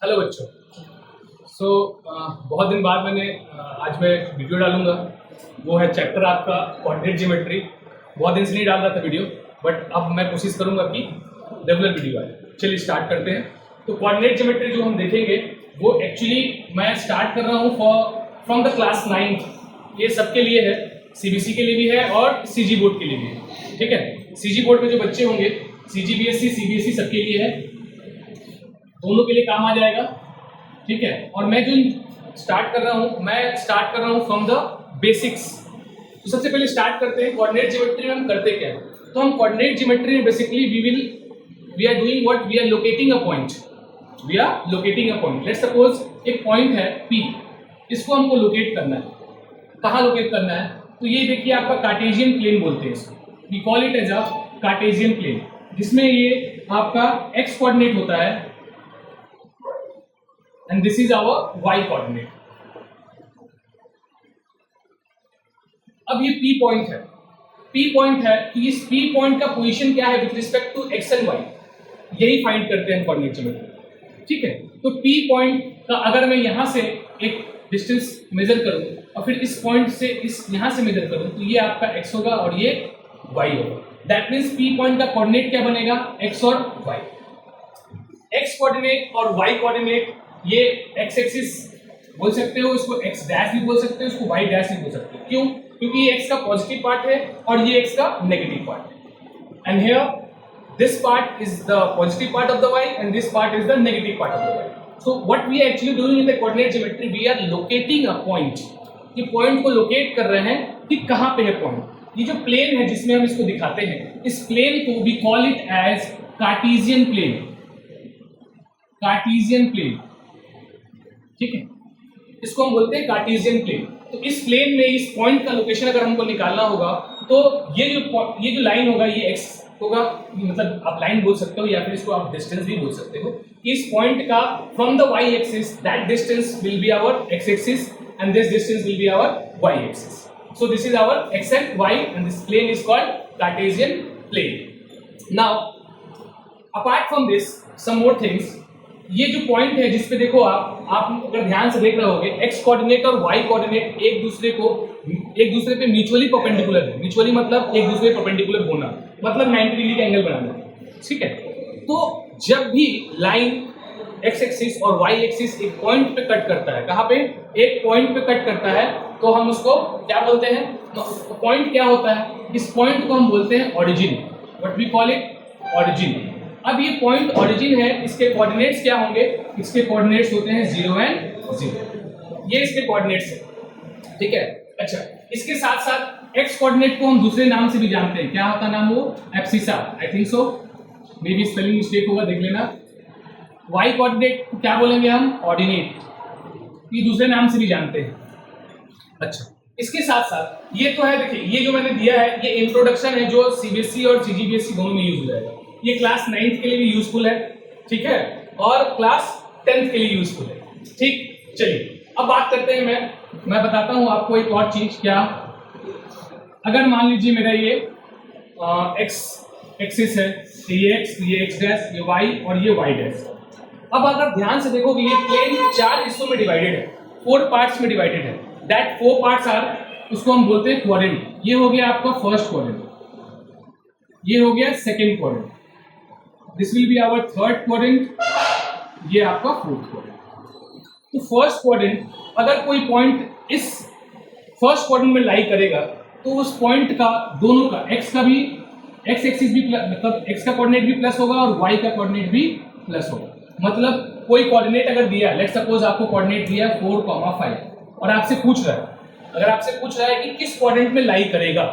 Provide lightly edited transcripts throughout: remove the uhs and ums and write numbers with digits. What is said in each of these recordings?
Hello बच्चों। बहुत दिन बाद मैंने आज मैं वीडियो डालूंगा। वो है चैप्टर आपका कोऑर्डिनेट ज्योमेट्री। बहुत दिन से नहीं डाल रहा था वीडियो, बट अब मैं कोशिश करूंगा कि रेगुलर वीडियो आए। चलिए स्टार्ट करते हैं। तो कोऑर्डिनेट ज्योमेट्री जो हम देखेंगे वो एक्चुअली मैं स्टार्ट कर रहा हूँ फ्रॉम द क्लास 9th। ये सबके लिए है, सीबीएसई के लिए भी है और सीजी बोर्ड के लिए भी है। ठीक है, सीजी बोर्ड में जो बच्चे होंगे, सीजीबीएसई सीबीएसई सबके लिए है, दोनों के लिए काम आ जाएगा। ठीक है, और मैं जो स्टार्ट कर रहा हूँ फ्रॉम द बेसिक्स। तो सबसे पहले स्टार्ट करते हैं कोऑर्डिनेट ज्योमेट्री में हम करते क्या है। तो हम कोऑर्डिनेट ज्योमेट्री में basically we are doing what, we are locating a point. Let's suppose एक पॉइंट है P, इसको हमको लोकेट करना है। कहाँ लोकेट करना है? तो ये देखिए आपका कार्टेशियन प्लेन बोलते हैं इसको, we call it as a Cartesian plane, जिसमें ये आपका x कोऑर्डिनेट होता है and this is our y coordinate। अब ये P पॉइंट है कि इस P पॉइंट का पोजीशन क्या है with respect to x and y, यही फाइंड करते हैं कोऑर्डिनेट ज्योमेट्री। ठीक है, तो P पॉइंट का अगर मैं यहां से एक डिस्टेंस मेजर करूं और फिर इस पॉइंट से यहां से मेजर करूं, तो ये आपका x होगा और ये y होगा। दैट मींस P पॉइंट का कोऑर्डिनेट क्या बनेगा? x और y। x कोऑर्डिनेट और y कोऑर्डिनेट, ये x एक्सिस बोल सकते हो, इसको x डैश भी बोल सकते हो, इसको y डैश भी बोल सकते हो। क्यों? क्योंकि ये x का पॉजिटिव पार्ट है और ये x का नेगेटिव पार्ट है। And here this part is the positive part of the y and this part is the negative part of the y। So what we are actually doing in the coordinate geometry, we are locating a point. ये point को locate कर रहे हैं कि कहां पे है point. ये जो प्लेन है जिसमें हम इसको दिखाते हैं, इस प्लेन को we call it as Cartesian plane. Cartesian plane, ठीक है, इसको हम बोलते हैं कार्टेशियन प्लेन। तो इस प्लेन में इस पॉइंट का लोकेशन अगर हमको निकालना होगा, तो ये जो लाइन होगा ये x होगा, मतलब आप लाइन बोल सकते हो या फिर इसको आप डिस्टेंस भी बोल सकते हो। इस पॉइंट का from the y axis, that distance will be our x axis and this distance will be our y axis. So this is our x and y and this plane is called Cartesian plane. Now apart from this some more things. ये जो point है जिसपे देखो आप अगर ध्यान से देख रहे होगे, x कोऑर्डिनेट और y कोऑर्डिनेट एक दूसरे पे म्यूचुअली परपेंडिकुलर है। म्यूचुअली मतलब एक दूसरे पे परपेंडिकुलर होना, मतलब 90 डिग्री का एंगल बनाना। ठीक है, तो जब भी लाइन x एक्सिस और y एक्सिस एक पॉइंट पे कट करता है, कहाँ पे? एक पॉइंट पे कट करता है, तो हम उसको क्या बोलते हैं? तो पॉइंट क्या होता है? इस पॉइंट को हम बोलते हैं origin. What we call it? Origin. अब ये पॉइंट ओरिजिन है, इसके कोऑर्डिनेट्स क्या होंगे? इसके कोऑर्डिनेट्स होते हैं 0 एंड 0। ये इसके कोऑर्डिनेट्स हैं। ठीक है, अच्छा, इसके साथ साथ x कोऑर्डिनेट को हम दूसरे नाम से भी जानते हैं। क्या होता नाम वो? Abscissa, I think so, may be spelling mistake होगा, देख लेना। y कोऑर्डिनेट को क्या बोलेंगे हम? ऑर्डिनेट, ये दूसरे नाम से भी जानते हैं। अच्छा, इसके साथ साथ ये तो है, देखिए ये जो मैंने दिया है ये इंट्रोडक्शन है, जो सीबीएसई और सीजीबीएसई दोनों में यूज हो जाएगा। ये क्लास 9th के लिए भी यूजफुल है, ठीक है, और क्लास 10th के लिए यूजफुल है। ठीक, चलिए अब बात करते हैं। मैं बताता हूं आपको एक और चीज। क्या? अगर मान लीजिए मेरा ये x एक्सिस है, तो ये x डैश, ये y और ये y डैश। अब अगर ध्यान से देखोगे ये प्लेन 4 हिस्सों में डिवाइडेड है, 4 पार्ट्स में डिवाइडेड है। दैट 4 पार्ट्स आर, उसको हम बोलते हैं क्वाड्रेंट। ये हो गया आपका फर्स्ट क्वाड्रेंट, ये हो गया second quadrant, this will be our third quadrant, ये आपका फोर्थ क्वाड्रेंट। तो फर्स्ट क्वाड्रेंट, अगर कोई पॉइंट इस फर्स्ट क्वाड्रेंट में लाई करेगा, तो उस पॉइंट का दोनों का x एक्सिस भी मतलब x का कोऑर्डिनेट भी प्लस होगा और y का कोऑर्डिनेट भी प्लस होगा। मतलब कोई कोऑर्डिनेट अगर दिया, लेट्स सपोज आपको कोऑर्डिनेट दिया 4,5 और आपसे पूछ रहा है, अगर आपसे पूछ रहा है कि किस क्वाड्रेंट में लाई करेगा,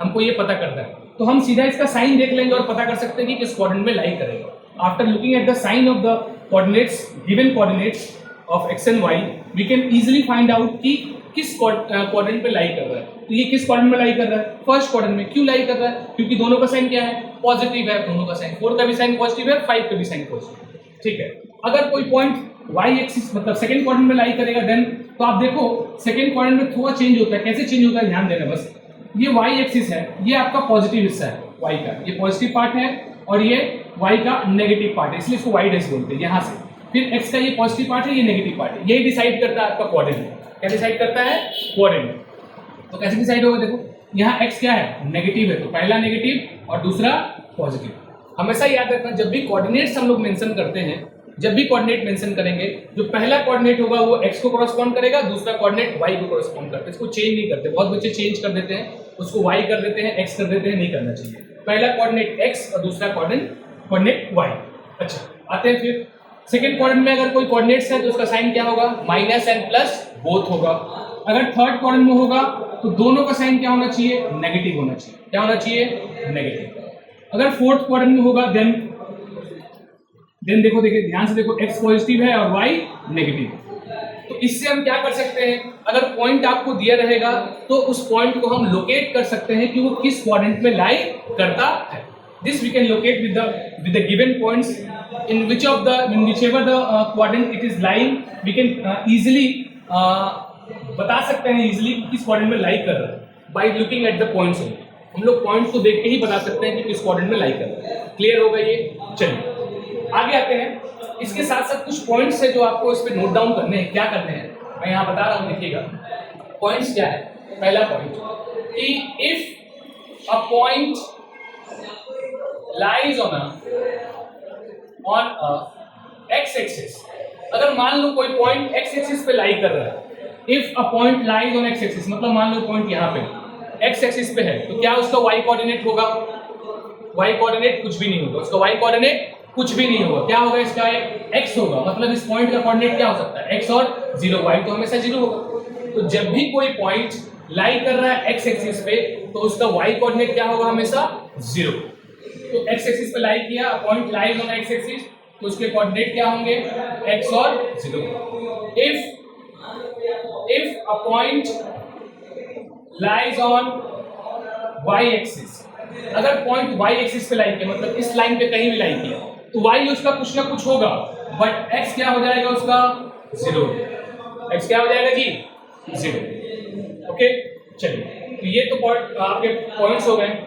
हमको ये पता करना है, तो हम सीधा इसका साइन देख लेंगे और पता कर सकते हैं कि किस क्वाड्रेंट में लाई करेगा। After looking at the sign of the coordinates, given coordinates of x and y, we can easily find out कि किस क्वाड्रेंट पे लाई कर रहा है। तो ये किस क्वाड्रेंट में लाई कर रहा है? फर्स्ट क्वाड्रेंट में। क्यों लाई कर रहा है? क्योंकि दोनों का साइन क्या है? पॉजिटिव है। दोनों का साइन, 4 का भी साइन पॉजिटिव है, 5 का भी साइन पॉजिटिव। ठीक है, अगर कोई पॉइंट y एक्सिस मतलब सेकंड क्वाड्रेंट में लाई करेगा, देन तो आप देखो सेकंड क्वाड्रेंट में थोड़ा चेंज होता है। कैसे चेंज होता है ध्यान देना बस। ये y एक्सिस है, ये आपका पॉजिटिव हिस्सा है y का, ये पॉजिटिव पार्ट है, और ये y का नेगेटिव पार्ट है, इसलिए इसको y डैश बोलते हैं यहाँ से। फिर x का ये पॉजिटिव पार्ट है, ये नेगेटिव पार्ट है, यही डिसाइड करता है आपका कोऑर्डिनेट। क्या डिसाइड करता है? कोऑर्डिनेट। तो कैसे डिसाइड होगा? देखो यहाँ x क्या है? नेगेटिव है, तो पहला नेगेटिव और दूसरा पॉजिटिव। हमेशा याद रखना जब भी कोऑर्डिनेट्स हम लोग मेंशन करते हैं, जब भी कोऑर्डिनेट मेंशन करेंगे, जो पहला कोऑर्डिनेट होगा वो x को कॉरेस्पॉन्ड करेगा, दूसरा कोऑर्डिनेट y को कॉरेस्पॉन्ड करता है। इसको चेंज नहीं करते, बहुत बच्चे चेंज कर देते हैं, उसको y कर देते हैं, x कर देते हैं, नहीं करना चाहिए। पहला कोऑर्डिनेट x और दूसरा कोऑर्डिनेट y। अच्छा, आते हैं फिर सेकंड कोऑर्डिनेट में अगर कोई कोऑर्डिनेट्स है तो उसका साइन क्या होगा? माइनस एंड प्लस बोथ होगा। अगर थर्ड कोऑर्डिनेट में होगा तो दोनों का साइन क्या होना चाहिए? नेगेटिव होना चाहिए। क्या होना चाहिए? नेगेटिव। अगर फोर्थ कोऑर्डिनेट में होगा देन देखो, देखिए ध्यान से देखो, x पॉजिटिव है और y नेगेटिव। तो इससे हम क्या कर सकते हैं? अगर पॉइंट आपको दिया रहेगा तो उस पॉइंट को हम लोकेट कर सकते हैं कि वो किस कोऑर्डिनेट में लाई करता है। This we can locate with the given points in whichever the quadrant it is lying, we can easily बता सकते हैं easily किस quadrant में lie कर रहा है by looking at the points only। हम लोग पॉइंट्स को देख के ही बता सकते हैं कि किस क्वाड्रेंट में लाई कर रहा है। क्लियर होगा ये? चलिए आगे आते हैं। इसके साथ साथ कुछ पॉइंट्स है जो आपको इस पे नोट डाउन करने हैं। क्या करने हैं मैं यहाँ बता रहा हूँ, देखिएगा। पॉइंट्स क्या है? पहला पॉइंट कि if a point lies on x axis, अगर मान लो कोई पॉइंट एक्स एक्सिस पे लाई कर रहा है, if a point lies on x axis मतलब मान लो पॉइंट यहाँ पे एक्स एक्सिस पे है, तो क्या उसका वाई कोऑर्डिनेट होगा? वाई कोऑर्डिनेट कुछ भी नहीं होगा, उसका वाई कोऑर्डिनेट कुछ भी नहीं होगा। क्या होगा? इसका एक्स होगा, मतलब इस पॉइंट का कोऑर्डिनेट क्या हो सकता है? एक्स और जीरो, वाई तो हमेशा जीरो होगा। तो जब भी कोई पॉइंट लाई कर रहा है एक्स एक्सिस पे तो उसका वाई कोऑर्डिनेट क्या होगा? हमेशा जीरो। तो एक्स एक्सिस पे लाई किया, point lies on x axis, तो उसके कोऑर्डिनेट क्या होंगे? एक्स और zero. If a point lies on y axis, अगर पॉइंट वाई एक्सिस पे लाई किया मतलब इस लाइन पे कहीं भी लाई किया तो वाई उसका कुछ ना कुछ होगा, बट एक्स क्या हो जाएगा? उसका जीरो। एक्स क्या हो जाएगा जी? जीरो। ओके, चलिए तो ये तो आपके पॉइंट्स हो गए।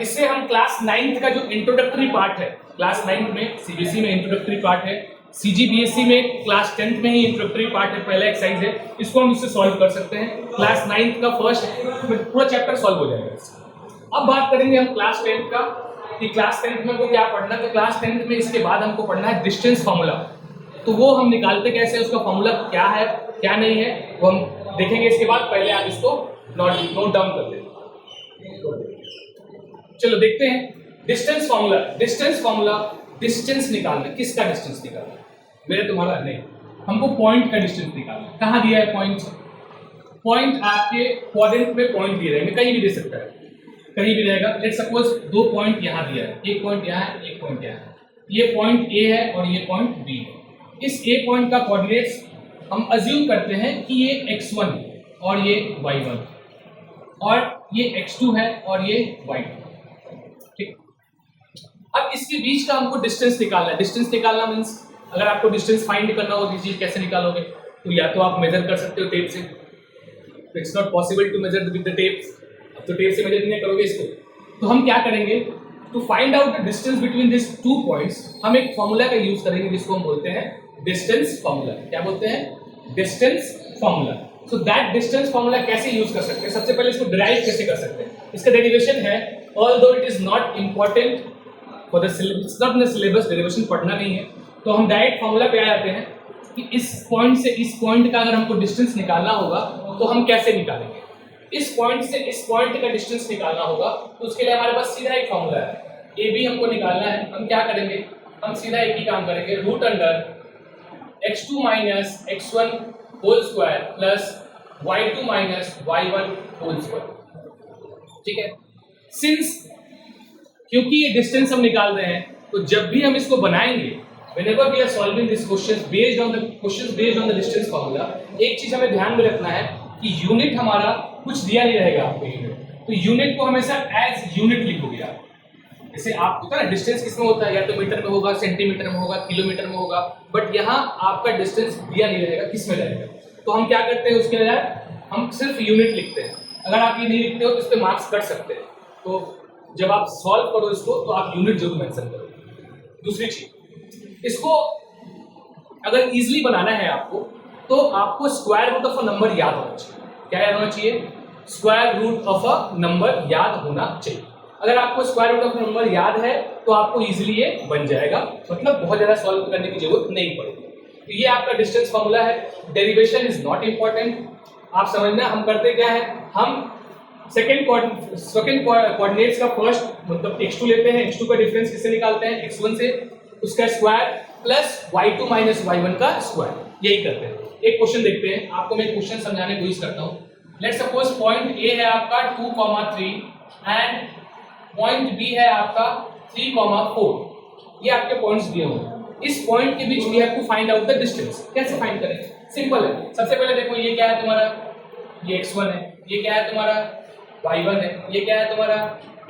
इससे हम क्लास 9th का जो इंट्रोडक्टरी पार्ट है, क्लास 9th में सीबीएसई में इंट्रोडक्टरी पार्ट है, सीजीबीएसई में क्लास 10th में ही इंट्रोडक्टरी पार्ट है, पहला एक्सरसाइज है, इसको हम इससे सॉल्व कर सकते हैं। क्लास 9th का फर्स्ट पूरा चैप्टर सॉल्व हो जाएगा। अब बात करेंगे हम क्लास 10th का कि क्लास 10th में हमको क्या पढ़ना है। तो क्लास 10th में इसके बाद हमको पढ़ना है डिस्टेंस फार्मूला। तो वो हम निकालते कैसे, उसका फार्मूला क्या है क्या नहीं है वो हम देखेंगे इसके बाद। पहले आप इसको नोट डाउन कर लें। चलो देखते हैं distance formula. Distance formula, distance निकालना। किसका डिस्टेंस निकालना? मेरा तुम्हारा नहीं, हमको पॉइंट का डिस्टेंस निकालना। कहाँ दिया है पॉइंट? पॉइंट आपके क्वाड्रेंट में पॉइंट दिए रहेंगे, कहीं भी दे सकता है, कहीं भी रहेगा। लेट्स सपोज दो पॉइंट यहाँ दिया है, एक पॉइंट यहाँ है, एक पॉइंट यहाँ है। ये पॉइंट ए है और ये पॉइंट बी है। इस ए पॉइंट का कोऑर्डिनेट्स हम अज्यूम करते हैं कि ये x1 और ये y1 और ये x2 है और ये y2। ठीक, अब इसके बीच का हमको डिस्टेंस निकालना है। डिस्टेंस निकालना मीन्स अगर आपको डिस्टेंस फाइंड करना हो तो चीज कैसे निकालोगे? तो या तो आप मेजर कर सकते हो टेप से, it's not possible to measure with the tape. अब तो टेप से मेजर नहीं करोगे इसको, तो हम क्या करेंगे? To find out the distance between this two points हम एक फॉर्मूला का यूज करेंगे जिसको हम बोलते हैं डिस्टेंस फॉर्मूला। क्या बोलते हैं? Distance formula. So that distance formula कैसे यूज कर सकते हैं? सबसे पहले इसको डिराइव कैसे कर सकते हैं? इसका डेरिवेशन है, although it is not important for the syllabus, सब सिलेबस डेरिवेशन पढ़ना नहीं है, तो हम डायरेक्ट फॉर्मूला पे आ जाते हैं कि इस पॉइंट से इस पॉइंट का अगर हमको डिस्टेंस निकालना होगा तो हम कैसे निकालेंगे? इस पॉइंट से इस पॉइंट का डिस्टेंस निकालना होगा तो उसके लिए हमारे पास सीधा एक फॉर्मूला है। ए बी हमको निकालना है, हम क्या करेंगे? हम सीधा एक ही काम करेंगे, root under x2 minus x1 whole square plus y2 minus y1 whole square. ठीक है, सिंस क्योंकि ये डिस्टेंस हम निकाल रहे हैं तो जब भी हम इसको बनाएंगे, whenever we are solving this questions based on the distance formula, एक चीज हमें ध्यान में रखना है कि यूनिट हमारा कुछ दिया नहीं रहेगा आपको यूनिट, तो यूनिट को हमेशा एज यूनिट लिखोगे आप। जैसे आप होता है ना डिस्टेंस किसमें होता है, या तो मीटर में होगा, सेंटीमीटर में होगा, किलोमीटर में होगा, बट यहाँ आपका डिस्टेंस दिया नहीं रहेगा, किस में रहेगा? तो हम क्या करते हैं उसके बजाय हम सिर्फ यूनिट लिखते हैं। अगर आप ये नहीं लिखते हो तो इस पर मार्क्स कट सकते हैं, तो जब आप सॉल्व करो इसको तो आप यूनिट जरूर मेंशन करो। दूसरी चीज, इसको अगर इजीली बनाना है आपको तो आपको square root of a number याद होना चाहिए। क्या याद होना चाहिए? Square root of a number याद होना चाहिए। अगर आपको स्क्वायर रूट ऑफ नंबर याद है तो आपको इजीली ये बन जाएगा, मतलब बहुत ज़्यादा सॉल्व करने की जरूरत नहीं पड़ेगी। तो ये आपका डिस्टेंस फॉर्मूला है। डेरिवेशन इज नॉट इंपॉर्टेंट, आप समझना हम करते क्या है, हम सेकेंड कोऑर्डिनेट्स का फर्स्ट मतलब x2 लेते हैं, x2 का डिफरेंस किससे निकालते हैं? x1 से, उसका square plus y2 minus y1 का स्क्वायर, यही करते हैं। एक क्वेश्चन देखते हैं, आपको मैं क्वेश्चन समझाने की कोशिश करता हूँ। लेट्स सपोज पॉइंट A है आपका 2,3 एंड पॉइंट B है आपका 3,4। ये आपके पॉइंट्स दिए हुए। इस पॉइंट के बीच we have to find out the distance. कैसे फाइंड करें? सिंपल है। सबसे पहले देखो ये क्या है तुम्हारा, ये x1 है, ये क्या है तुम्हारा y1 है, ये क्या है तुम्हारा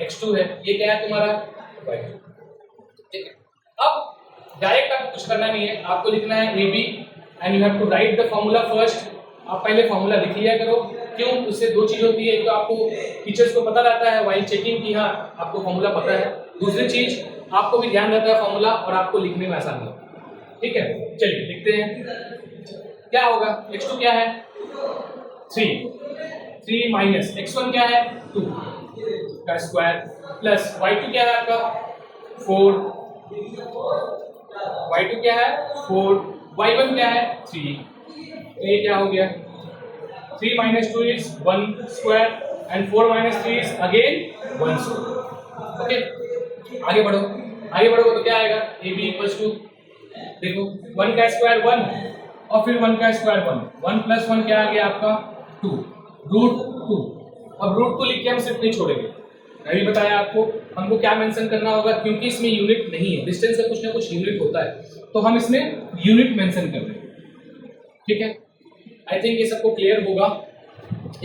x2 है, ये क्या है तुम्हारा y2। ठीक है, अब डायरेक्ट आपको कुछ करना नहीं है, आपको लिखना है AB and you have to write the formula first. आप पहले फॉर्मूला लिख लिया करो। क्यों? उससे दो चीज होती है, एक तो आपको टीचर्स को पता रहता है वाइल चेकिंग की हाँ आपको फॉर्मूला पता है, दूसरी चीज आपको भी ध्यान रहता है फॉर्मूला और आपको लिखने में आसानी होती है। ठीक है, चलिए लिखते हैं। क्या होगा? x2 क्या है? 3 माइनस x1 क्या है? 2 का स्क्वायर प्लस y2 क्या है आपका? 4, y2 क्या है? 4, y1 क्या है? 3। तो ये क्या हो गया? 3 minus 2 is 1 square and 4 minus 3 is again 1 square। Okay, आगे बढ़ो, आगे बढ़ोगे तो क्या आएगा? AB इक्वल्स टू, देखो 1 का स्क्वायर 1 और फिर 1 का स्क्वायर 1 प्लस 1 क्या आ गया आपका? 2 रूट 2। अब रूट 2 लिख के हम सिर्फ नहीं छोड़ेंगे, मैं भी बताया आपको हमको क्या मेंशन करना होगा, क्योंकि इसमें यूनिट नहीं है, डिस्टेंस का कुछ ना कुछ यूनिट होता है तो हम इसमें यूनिट मेंशन कर देंगे। ठीक है, आई थिंक ये सबको क्लियर होगा।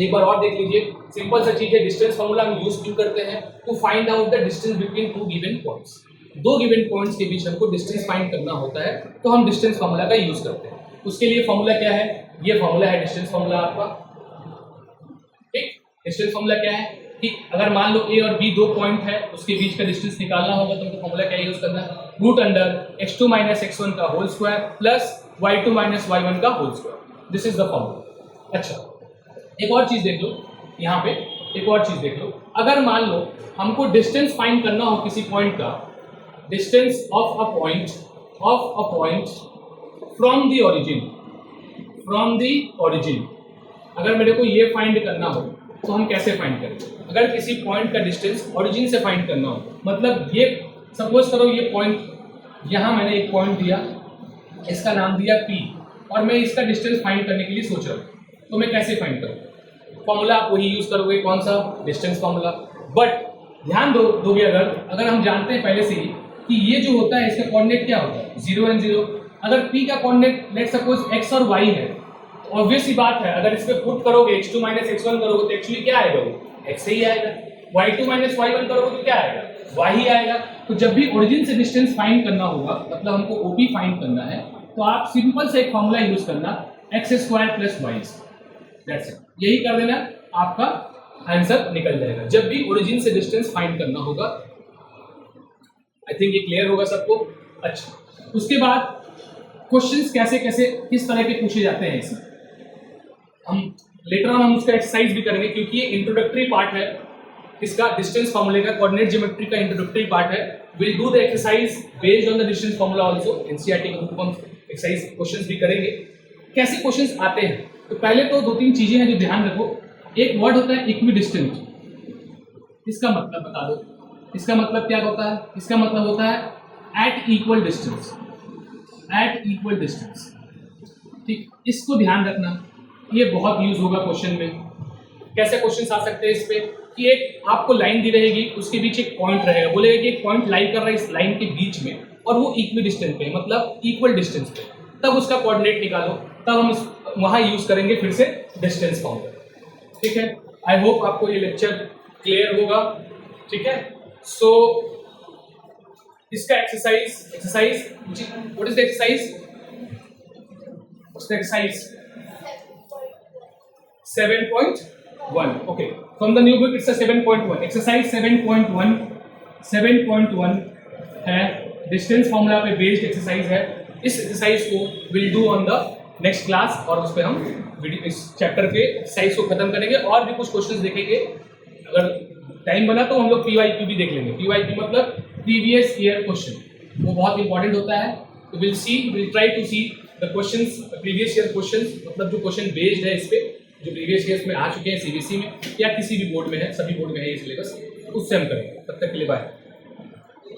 एक बार और देख लीजिए, सिंपल सा चीज है, डिस्टेंस फार्मूला हम यूज क्यों करते हैं? To find out the distance between two given points. दो गिवन पॉइंट्स के बीच हमको डिस्टेंस फाइंड करना होता है तो हम डिस्टेंस फार्मूला का यूज करते हैं। उसके लिए फार्मूला क्या है? ये फार्मूला है डिस्टेंस फार्मूला आपका। ठीक, डिस्टेंस फार्मूला क्या है कि अगर मान लो A और B दो पॉइंट है, उसके बीच का डिस्टेंस निकालना होगा तो हमको फार्मूला क्या यूज करना है? Root under x2 minus x1 का whole square plus y2 minus y1 का whole square. This is the formula. अच्छा, एक और चीज देख लो, यहाँ पे एक और चीज देख लो, अगर मान लो हमको डिस्टेंस फाइंड करना हो किसी पॉइंट का, distance of a point from the origin, अगर मेरे को ये फाइंड करना हो तो हम कैसे फाइंड करेंगे? अगर किसी पॉइंट का डिस्टेंस ओरिजिन से फाइंड करना हो, मतलब ये सपोज करो ये पॉइंट, यहाँ मैंने एक पॉइंट दिया, इसका नाम दिया P और मैं इसका डिस्टेंस फाइंड करने के लिए सोच रहा हूँ, तो मैं कैसे फाइंड करूँ? फॉर्मूला आप वही यूज करोगे, कौन सा? Distance formula. बट ध्यान दोगे अगर हम जानते हैं पहले से ही कि ये जो होता है इसका कोऑर्डिनेट क्या होता है? 0 and 0। अगर P का कोऑर्डिनेट लेट्स सपोज x और y है, ऑब्वियस ही बात है अगर इस पे पुट करोगे x2 माइनस x1 करोगे तो एक्चुअली क्या आएगा? वो x ही आएगा। y2 माइनस y1 करोगे तो क्या आएगा? y ही आएगा। तो जब भी ओरिजिन से डिस्टेंस फाइंड करना होगा, मतलब हमको OP फाइंड करना है, तो आप सिंपल से एक फॉर्मूला यूज करना, x square plus y। That's it, यही कर देना, आपका आंसर निकल जाएगा जब भी ओरिजिन से डिस्टेंस फाइंड करना होगा। आई थिंक ये क्लियर होगा सबको। अच्छा, उसके बाद क्वेश्चंस कैसे कैसे किस तरह के पूछे जाते हैं इसमें हम लेटर ऑन हम उसका एक्सरसाइज भी करेंगे, क्योंकि ये इंट्रोडक्टरी पार्ट है इसका, डिस्टेंस फॉर्मूले का, कोऑर्डिनेट ज्योमेट्री का इंट्रोडक्टरी पार्ट है। Will do the exercise based on the distance formula also. NCERT के बुक हम एक्सरसाइज क्वेश्चंस भी करेंगे। कैसे क्वेश्चंस आते हैं? तो पहले तो दो तीन चीजें हैं जो ध्यान रखो। एक वर्ड होता है इक्विडिस्टेंट, इसका मतलब बता दो। इसका मतलब क्या होता है? इसका मतलब होता है at equal distance, at equal distance. ठीक, इसको ध्यान रखना, ये बहुत यूज होगा क्वेश्चन में। कैसे क्वेश्चंस आ सकते हैं इस पे कि एक आपको लाइन दी रहेगी, उसके बीच एक पॉइंट रहेगा, बोलेगा कि एक पॉइंट लाई कर रहा है इस लाइन के बीच में और वो इक्वी डिस्टेंस पे, मतलब इक्वल डिस्टेंस पे, तब उसका कोऑर्डिनेट निकालो, तब हम वहां यूज करेंगे फिर से डिस्टेंस फॉर्मूला। ठीक है, आई होप आपको ये लेक्चर क्लियर होगा। ठीक है, सो इसका exercise what is the exercise? 7.1. Okay, from the new book it's a 7.1. Exercise 7.1 है, डिस्टेंस फॉर्मूला पे बेस्ड एक्सरसाइज है। इस एक्सरसाइज को will do on the next class, और उस पर हम इस चैप्टर के एक्सरसाइज को खत्म करेंगे और भी कुछ क्वेश्चंस देखेंगे। अगर टाइम बना तो हम लोग PYQ भी देख लेंगे। PYQ मतलब प्रीवियस ईयर क्वेश्चन, वो बहुत इंपॉर्टेंट होता है। तो will try to see the questions, previous year questions, मतलब जो क्वेश्चन बेस्ड है इस पे, जो प्रीवियस ईयर्स में आ चुके हैं CBSE में या किसी भी बोर्ड में है, सभी बोर्ड में है ये सिलेबस, उससे हम करेंगे। तब तक के लिए बाय।